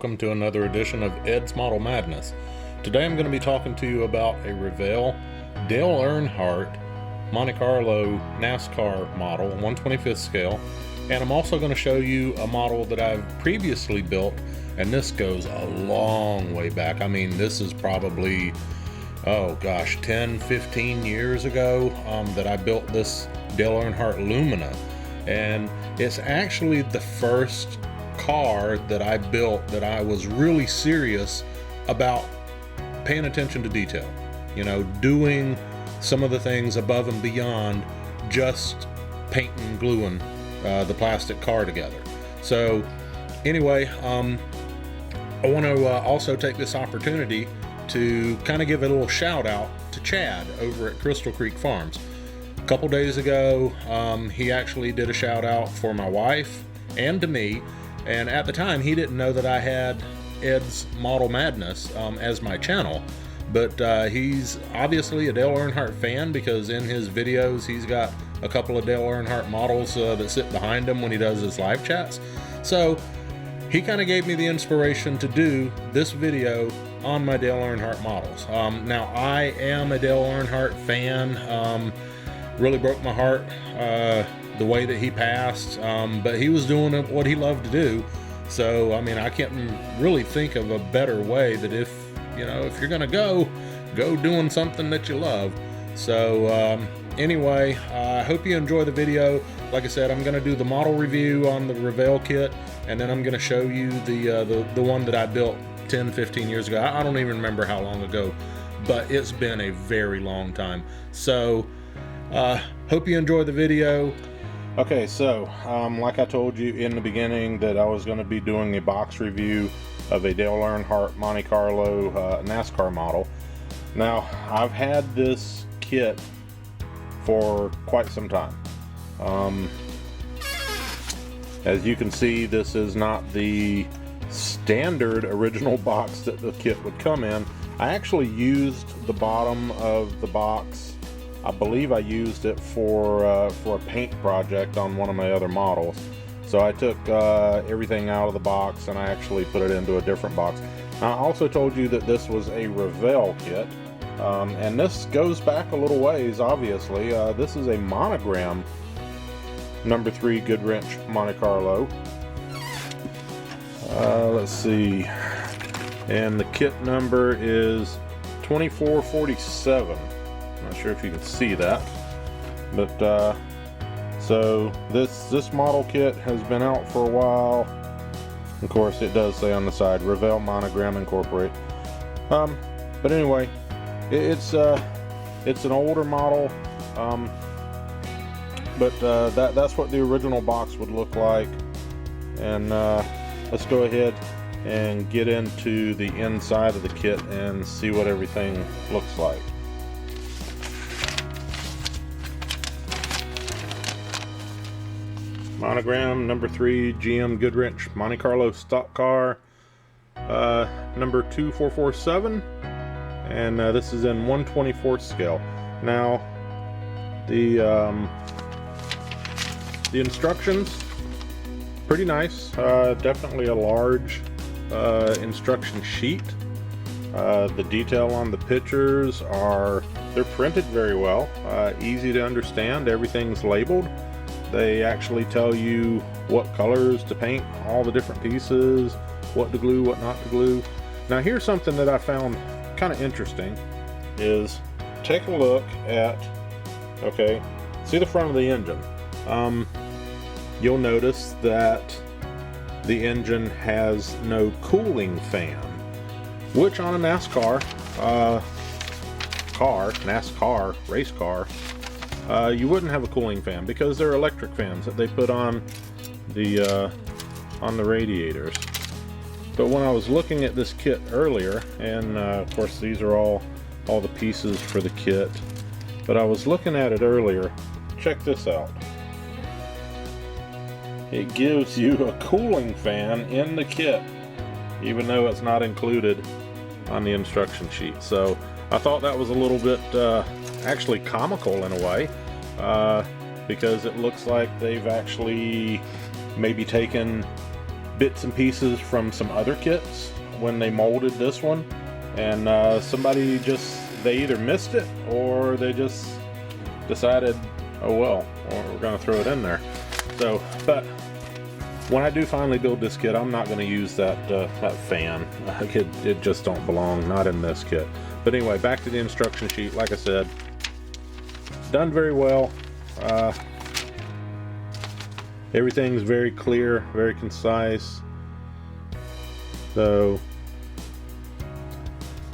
welcome to another edition of Ed's Model Madness. Today I'm going to be talking to you about a Revell Dale Earnhardt Monte Carlo NASCAR model, 1/25th scale, and I'm also going to show you a model that I've previously built, and this goes a long way back. I mean, this is probably, oh gosh, 10-15 years ago that I built this Dale Earnhardt Lumina, and it's actually the first car that I built that I was really serious about paying attention to detail, you know, doing some of the things above and beyond just painting and gluing the plastic car together. So anyway, I want to also take this opportunity to kind of give a little shout out to Chad over at Crystal Creek Farms. A couple days ago, he actually did a shout out for my wife and to me, and at the time he didn't know that I had Ed's Model Madness as my channel, but he's obviously a Dale Earnhardt fan because in his videos he's got a couple of Dale Earnhardt models that sit behind him when he does his live chats. So he kind of gave me the inspiration to do this video on my Dale Earnhardt models. Now I am a Dale Earnhardt fan. Really broke my heart the way that he passed, but he was doing what he loved to do. So I mean, I can't really think of a better way that if you're gonna go doing something that you love. So anyway, I hope you enjoy the video. Like I said, I'm gonna do the model review on the Revell kit, and then I'm gonna show you the one that I built 10-15 years ago. I don't even remember how long ago, but it's been a very long time. So hope you enjoy the video. Okay, so like I told you in the beginning that I was going to be doing a box review of a Dale Earnhardt Monte Carlo NASCAR model. Now, I've had this kit for quite some time. As you can see, this is not the standard original box that the kit would come in. I actually used the bottom of the box. I believe I used it for a paint project on one of my other models. So I took everything out of the box and I actually put it into a different box. I also told you that this was a Revell kit, and this goes back a little ways, obviously. This is a monogram number 3 Goodwrench Monte Carlo. Let's see, and the kit number is 2447. Not sure if you can see that, but so this model kit has been out for a while. Of course, it does say on the side Revell Monogram Incorporate. But anyway, it's an older model, but that's what the original box would look like. And let's go ahead and get into the inside of the kit and see what everything looks like. Monogram number 3 GM Goodwrench Monte Carlo stock car, number 2447, and this is in 1/24th scale. Now the instructions, pretty nice. Definitely a large instruction sheet. The detail on the pictures they're printed very well, easy to understand. Everything's labeled. They actually tell you what colors to paint, all the different pieces, what to glue, what not to glue. Now here's something that I found kind of interesting is take a look at, okay, see the front of the engine. You'll notice that the engine has no cooling fan, which on a NASCAR race car, you wouldn't have a cooling fan because they're electric fans that they put on the radiators. But when I was looking at this kit earlier, and of course these are all the pieces for the kit, but I was looking at it earlier. Check this out. It gives you a cooling fan in the kit, even though it's not included on the instruction sheet. So I thought that was a little bit actually comical in a way, because it looks like they've actually maybe taken bits and pieces from some other kits when they molded this one, and somebody they either missed it or they just decided, oh well, we're gonna throw it in there. So, but when I do finally build this kit, I'm not going to use that fan. It just don't belong, not in this kit. But anyway, back to the instruction sheet. Like I said, done very well. Everything's very clear, very concise. So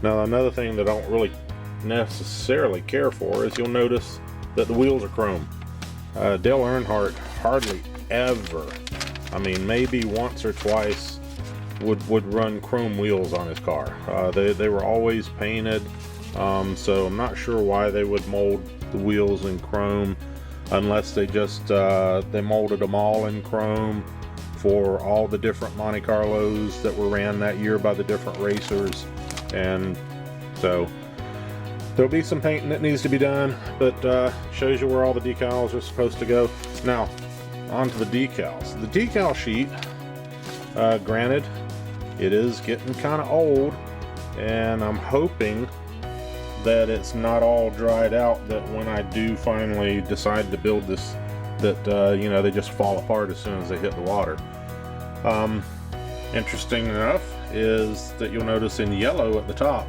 now another thing that I don't really necessarily care for is you'll notice that the wheels are chrome. Dale Earnhardt hardly ever, I mean maybe once or twice, would run chrome wheels on his car. They were always painted, so I'm not sure why they would mold the wheels in chrome, unless they just they molded them all in chrome for all the different Monte Carlos that were ran that year by the different racers. And so there'll be some painting that needs to be done, but shows you where all the decals are supposed to go. Now onto the decals. The decal sheet, granted, it is getting kind of old, and I'm hoping that it's not all dried out, that when I do finally decide to build this, that you know, they just fall apart as soon as they hit the water. Interesting enough is that you'll notice in yellow at the top,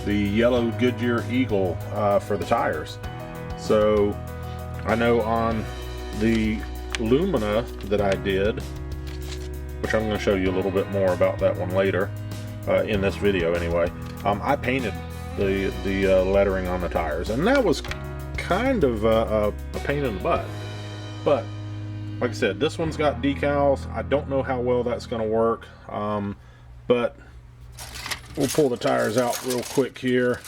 the yellow Goodyear Eagle for the tires. So I know on the Lumina that I did, which I'm going to show you a little bit more about that one later in this video anyway, I painted the lettering on the tires, and that was kind of a pain in the butt. But like I said, this one's got decals. I don't know how well that's going to work, but we'll pull the tires out real quick here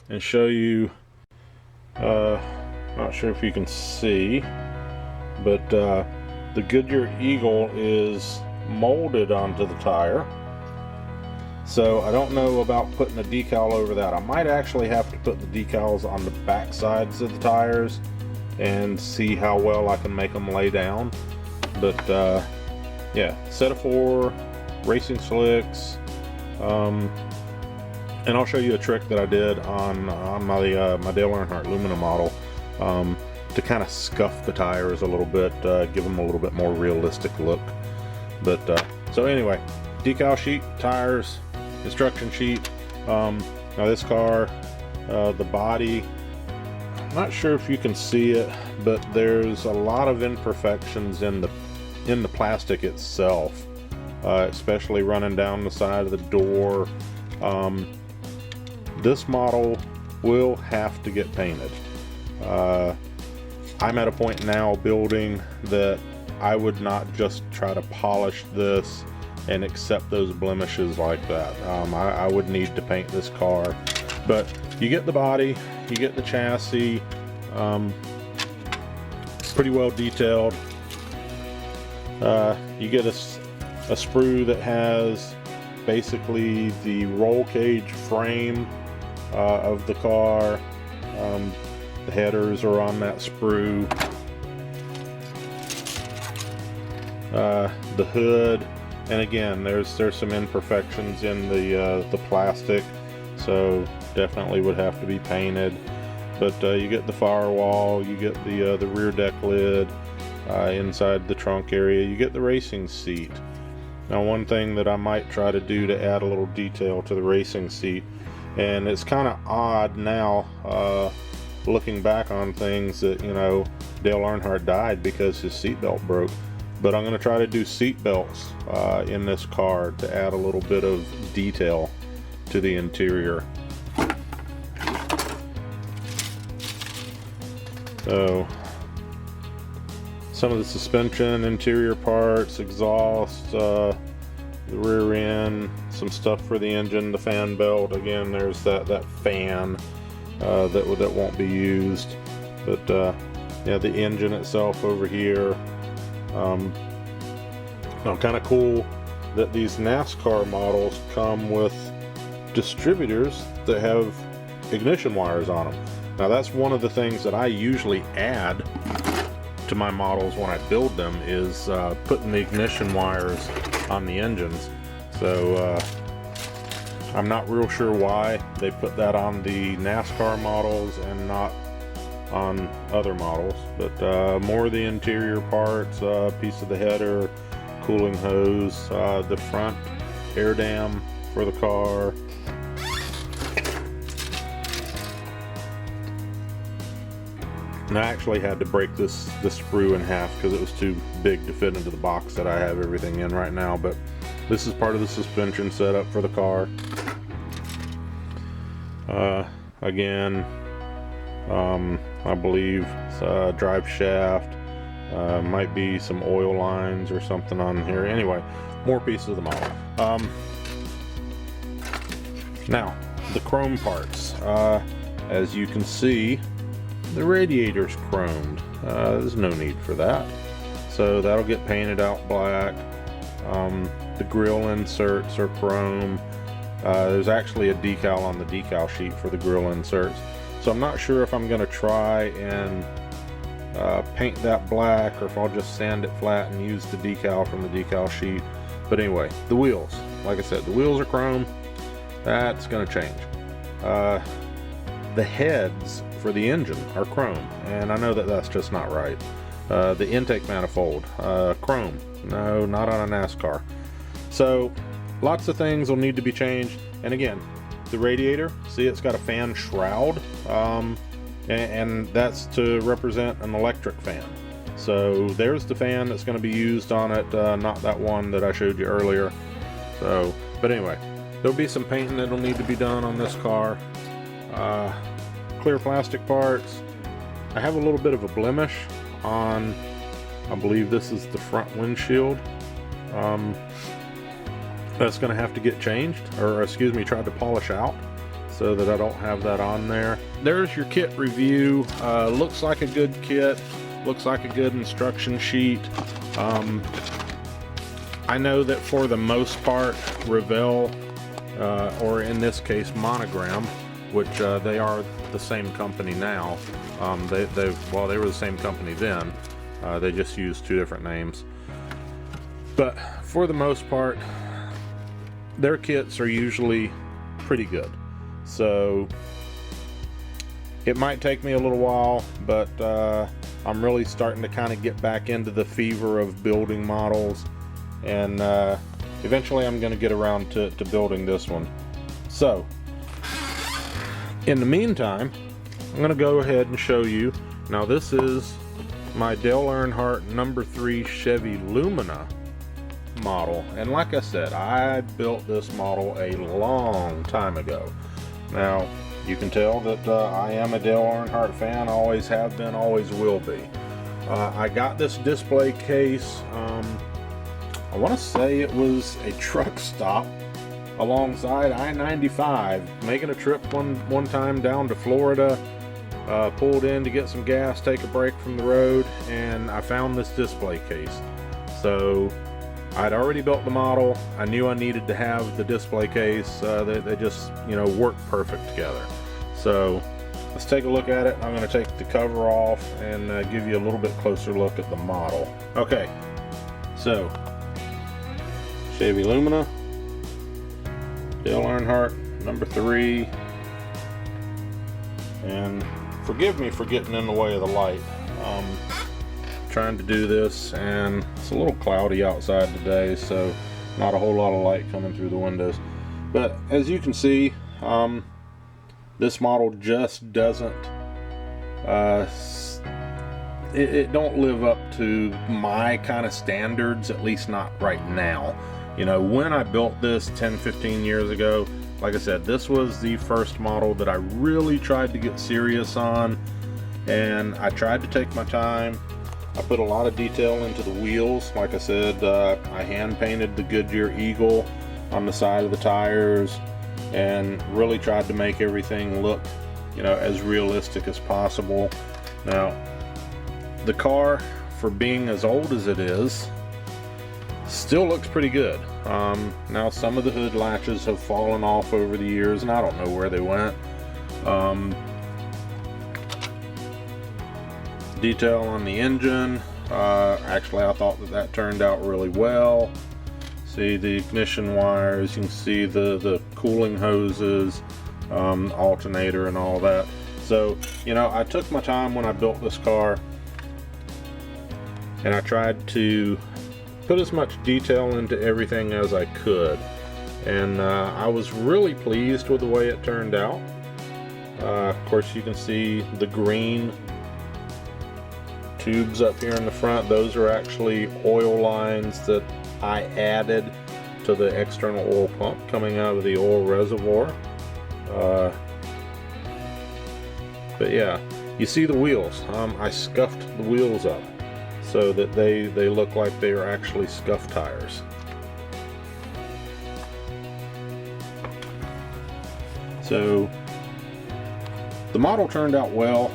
and show you. Not sure if you can see, but the Goodyear Eagle is molded onto the tire. So I don't know about putting a decal over that. I might actually have to put the decals on the back sides of the tires and see how well I can make them lay down. But yeah, set of 4 racing slicks, and I'll show you a trick that I did on my Dale Earnhardt Lumina model, to kind of scuff the tires a little bit, give them a little bit more realistic look. But so anyway, decal sheet, tires, instruction sheet. Now this car, the body, I'm not sure if you can see it, but there's a lot of imperfections in the plastic itself, especially running down the side of the door. This model will have to get painted. I'm at a point now building that I would not just try to polish this and accept those blemishes like that. I would need to paint this car. But you get the body, you get the chassis, pretty well detailed. You get a sprue that has basically the roll cage frame of the car. The headers are on that sprue. The hood, and again, there's some imperfections in the plastic, so definitely would have to be painted. But you get the firewall, you get the rear deck lid, inside the trunk area, you get the racing seat. Now, one thing that I might try to do to add a little detail to the racing seat, and it's kind of odd now, looking back on things, that, you know, Dale Earnhardt died because his seatbelt broke. But I'm going to try to do seat belts in this car to add a little bit of detail to the interior. So some of the suspension, interior parts, exhaust, the rear end, some stuff for the engine, the fan belt. Again, there's that fan that won't be used. But yeah, the engine itself over here. Now, kind of cool that these NASCAR models come with distributors that have ignition wires on them. Now, that's one of the things that I usually add to to my models when I build them is putting the ignition wires on the engines. So I'm not real sure why they put that on the NASCAR models and not on other models, but more of the interior parts, piece of the header, cooling hose, the front air dam for the car. And I actually had to break this sprue in half because it was too big to fit into the box that I have everything in right now, but this is part of the suspension setup for the car. Again, I believe drive shaft, might be some oil lines or something on here. Anyway, more pieces of the model. Now, the chrome parts. As you can see, the radiator's chromed. There's no need for that. So that'll get painted out black. The grill inserts are chrome. There's actually a decal on the decal sheet for the grill inserts. So I'm not sure if I'm going to try and paint that black or if I'll just sand it flat and use the decal from the decal sheet. But anyway, the wheels. Like I said, the wheels are chrome. That's going to change. The heads for the engine are chrome, and I know that that's just not right. The intake manifold, chrome. No, not on a NASCAR. So lots of things will need to be changed. And again, the radiator, see, it's got a fan shroud, and that's to represent an electric fan. So there's the fan that's going to be used on it, not that one that I showed you earlier. So, but anyway, there'll be some painting that'll need to be done on this car. Clear plastic parts. I have a little bit of a blemish on, I believe this is the front windshield. That's going to have to get changed, or excuse me, tried to polish out so that I don't have that on there. There's your kit review. Looks like a good kit, looks like a good instruction sheet. I know that for the most part, Revell, or in this case Monogram, which they are the same company now. They were the same company then. They just used two different names. But for the most part, their kits are usually pretty good. So it might take me a little while, but I'm really starting to kind of get back into the fever of building models, and eventually I'm going to get around to building this one. So in the meantime, I'm going to go ahead and show you. Now this is my Dale Earnhardt number 3 Chevy Lumina model, and like I said, I built this model a long time ago. Now you can tell that I am a Dale Earnhardt fan, always have been, always will be. I got this display case, I want to say it was a truck stop alongside I-95, making a trip one time down to Florida. Pulled in to get some gas, take a break from the road, and I found this display case. So I'd already built the model. I knew I needed to have the display case. They just, you know, work perfect together. So let's take a look at it. I'm going to take the cover off and give you a little bit closer look at the model. Okay, so Chevy Lumina, Dale Earnhardt number 3, and forgive me for getting in the way of the light. Trying to do this, and it's a little cloudy outside today, so not a whole lot of light coming through the windows. But as you can see, this model just doesn't it don't live up to my kind of standards, at least not right now. You know, when I built this 10-15 years ago, like I said, this was the first model that I really tried to get serious on, and I tried to take my time. I put a lot of detail into the wheels. Like I said, I hand painted the Goodyear Eagle on the side of the tires and really tried to make everything look, you know, as realistic as possible. Now, the car, for being as old as it is, still looks pretty good. Now some of the hood latches have fallen off over the years, and I don't know where they went. detail on the engine. Actually, I thought that turned out really well. See the ignition wires, you can see the cooling hoses, alternator and all that. So, you know, I took my time when I built this car, and I tried to put as much detail into everything as I could. And I was really pleased with the way it turned out. Of course, you can see the green tubes up here in the front. Those are actually oil lines that I added to the external oil pump coming out of the oil reservoir. But yeah, you see the wheels. I scuffed the wheels up so that they look like they are actually scuff tires. So the model turned out well.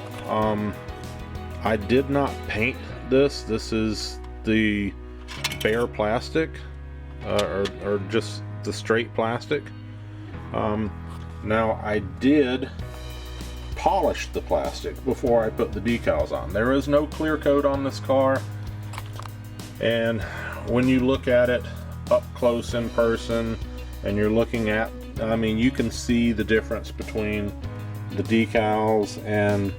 I did not paint this. This is the bare plastic, or just the straight plastic. Now I did polish the plastic before I put the decals on. There is no clear coat on this car, and when you look at it up close in person and you're looking at, I mean, you can see the difference between the decals and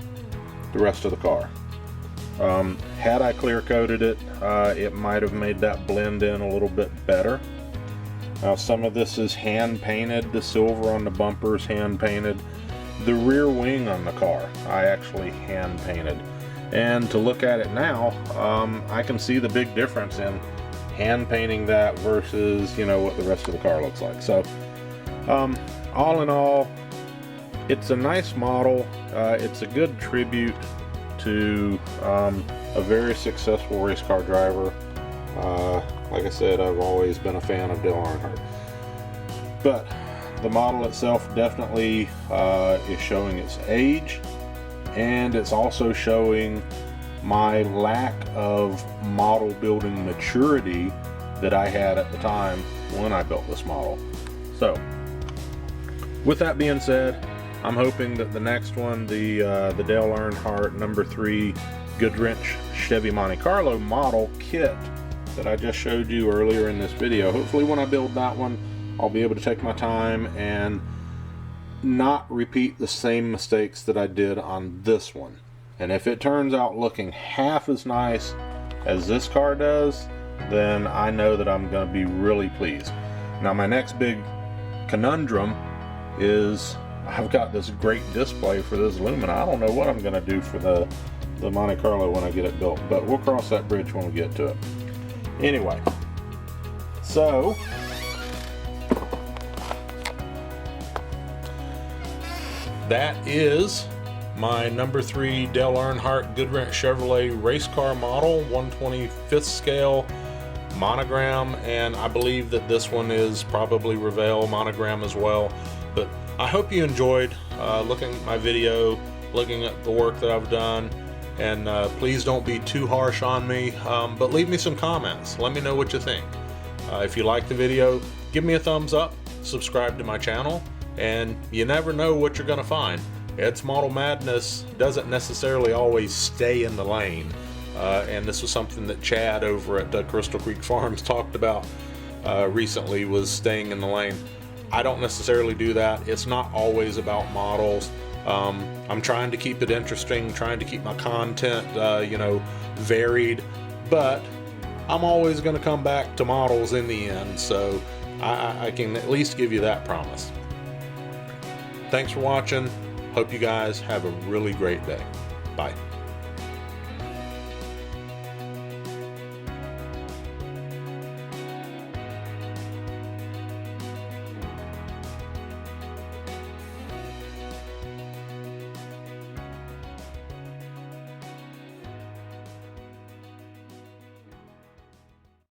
the rest of the car. Had I clear coated it, it might have made that blend in a little bit better. Now some of this is hand painted. The silver on the bumper is hand painted. The rear wing on the car I actually hand painted. And to look at it now, I can see the big difference in hand painting that versus, you know, what the rest of the car looks like. So all in all, it's a nice model. It's a good tribute to a very successful race car driver. Like I said, I've always been a fan of Dale Earnhardt. But the model itself definitely is showing its age, and it's also showing my lack of model building maturity that I had at the time when I built this model. So with that being said, I'm hoping that the next one, the Dale Earnhardt number 3 Goodwrench Chevy Monte Carlo model kit that I just showed you earlier in this video, hopefully when I build that one, I'll be able to take my time and not repeat the same mistakes that I did on this one. And if it turns out looking half as nice as this car does, then I know that I'm going to be really pleased. Now my next big conundrum is I've got this great display for this Lumina. I don't know what I'm going to do for the Monte Carlo when I get it built, but we'll cross that bridge when we get to it. Anyway, so that is my number 3 Dale Earnhardt Goodwrench Chevrolet race car model, 1/25th scale monogram, and I believe that this one is probably Revell monogram as well. But I hope you enjoyed looking at my video, looking at the work that I've done, and please don't be too harsh on me, but leave me some comments. Let me know what you think. If you like the video, give me a thumbs up, subscribe to my channel, and you never know what you're going to find. Ed's Model Madness doesn't necessarily always stay in the lane, and this was something that Chad over at Crystal Creek Farms talked about recently, was staying in the lane. I don't necessarily do that. It's not always about models. I'm trying to keep it interesting, trying to keep my content, you know, varied, but I'm always going to come back to models in the end, so I can at least give you that promise. Thanks for watching. Hope you guys have a really great day. Bye.